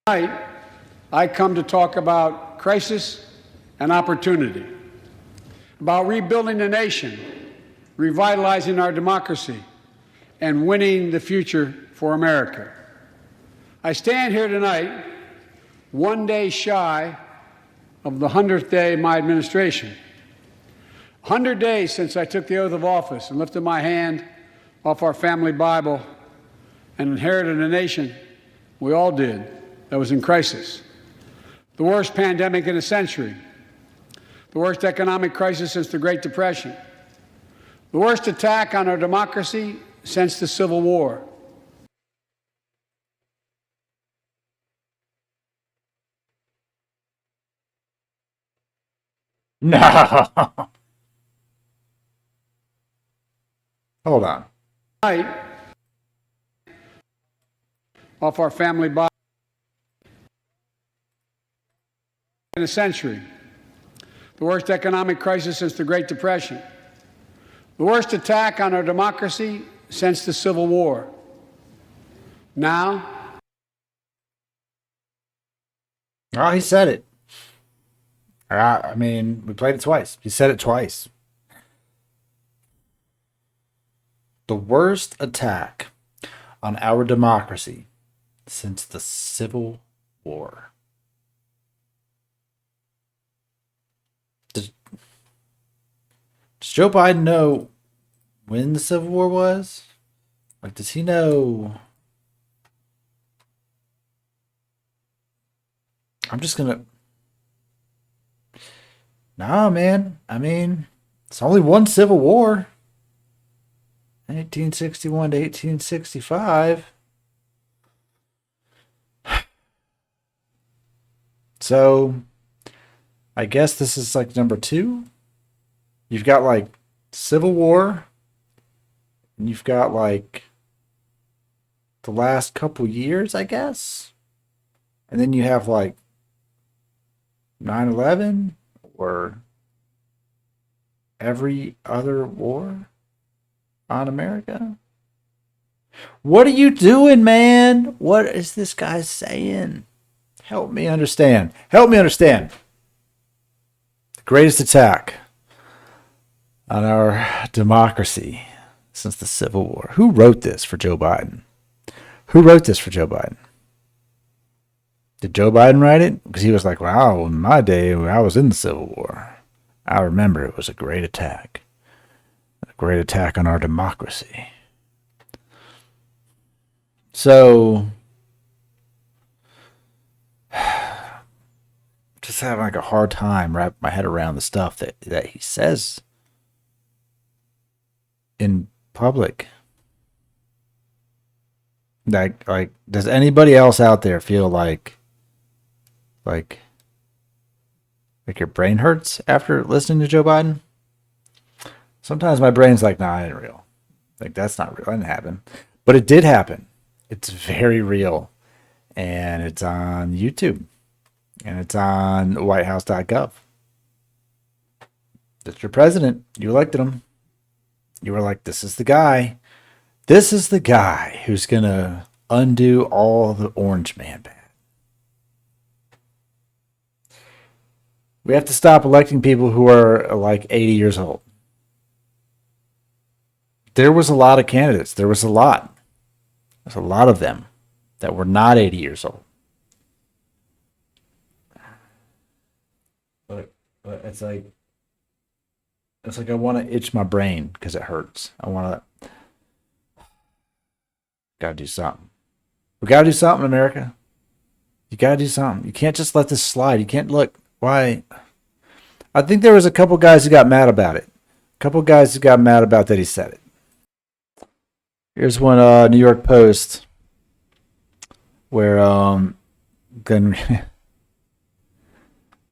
Tonight, I come to talk about crisis and opportunity, about rebuilding the nation, revitalizing our democracy, and winning the future for America. I stand here tonight, one day shy of the 100th day of my administration. 100 days since I took the oath of office and lifted my hand off our family Bible and inherited a nation we all did that was in crisis. The worst pandemic in a century. The worst economic crisis since the Great Depression. The worst attack on our democracy since the Civil War. No. Hold on. Tonight, off our family Bible in a century. The worst economic crisis since the Great Depression. The worst attack on our democracy since the Civil War. Now, Oh, he said it. I mean, we played it twice. He said it twice. The worst attack on our democracy since the Civil War. Does Joe Biden know when the Civil War was? Like, does he know? I'm just gonna. Nah, man. I mean, it's only one Civil War. 1861 to 1865. So, I guess this is like number 2. You've got like Civil War, and you've got like the last couple years, I guess. And then you have like 9/11 or every other war on America. What are you doing, man? What is this guy saying? Help me understand. Help me understand. The greatest attack on our democracy since the Civil War. Who wrote this for Joe Biden? Who wrote this for Joe Biden? Did Joe Biden write it? Because he was like, wow, in my day, I was in the Civil War. I remember it was a great attack. A great attack on our democracy. So, just having like a hard time wrapping my head around the stuff that he says in public. Like, does anybody else out there feel like your brain hurts after listening to Joe Biden? Sometimes my brain's like, nah, it ain't real. Like, that's not real. That didn't happen. But it did happen. It's very real. And it's on YouTube. And it's on whitehouse.gov. That's your president. You elected him. You were like, this is the guy. This is the guy who's going to undo all the Orange Man bad. We have to stop electing people who are like 80 years old. There was a lot of candidates. There's a lot of them that were not 80 years old. But it's like I want to itch my brain because it hurts. I want to. Gotta do something. We gotta do something, America. You gotta do something. You can't just let this slide. You can't look. Why? I think there was a couple guys who got mad about it. A couple guys who got mad about that he said it. Here's one New York Post where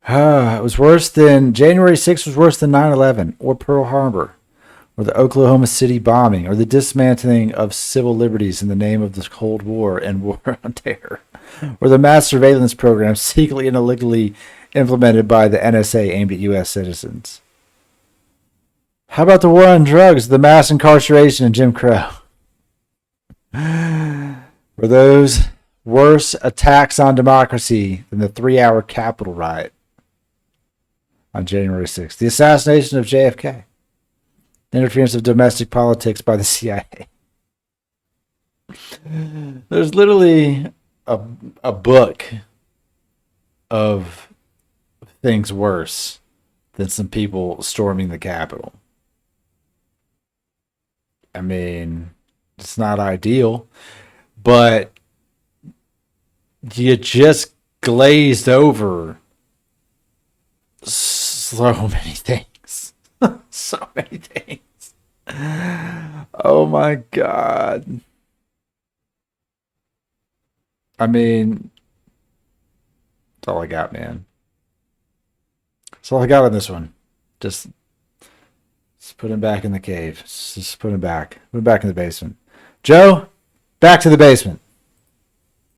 it was worse than January 6th was worse than 9/11 or Pearl Harbor or the Oklahoma City bombing or the dismantling of civil liberties in the name of the Cold War and war on terror, or the mass surveillance program secretly and illegally implemented by the NSA aimed at U.S. citizens. How about the war on drugs, the mass incarceration, and Jim Crow? Were those worse attacks on democracy than the 3-hour Capitol riot on January 6th. The assassination of JFK. Interference of domestic politics by the CIA. There's literally a book of things worse than some people storming the Capitol. I mean, it's not ideal, but you just glazed over so many things. So many things. Oh my God. I mean, that's all I got, man. That's all I got on this one. Just put him back in the cave. Just put him back. Put him back in the basement. Joe, back to the basement.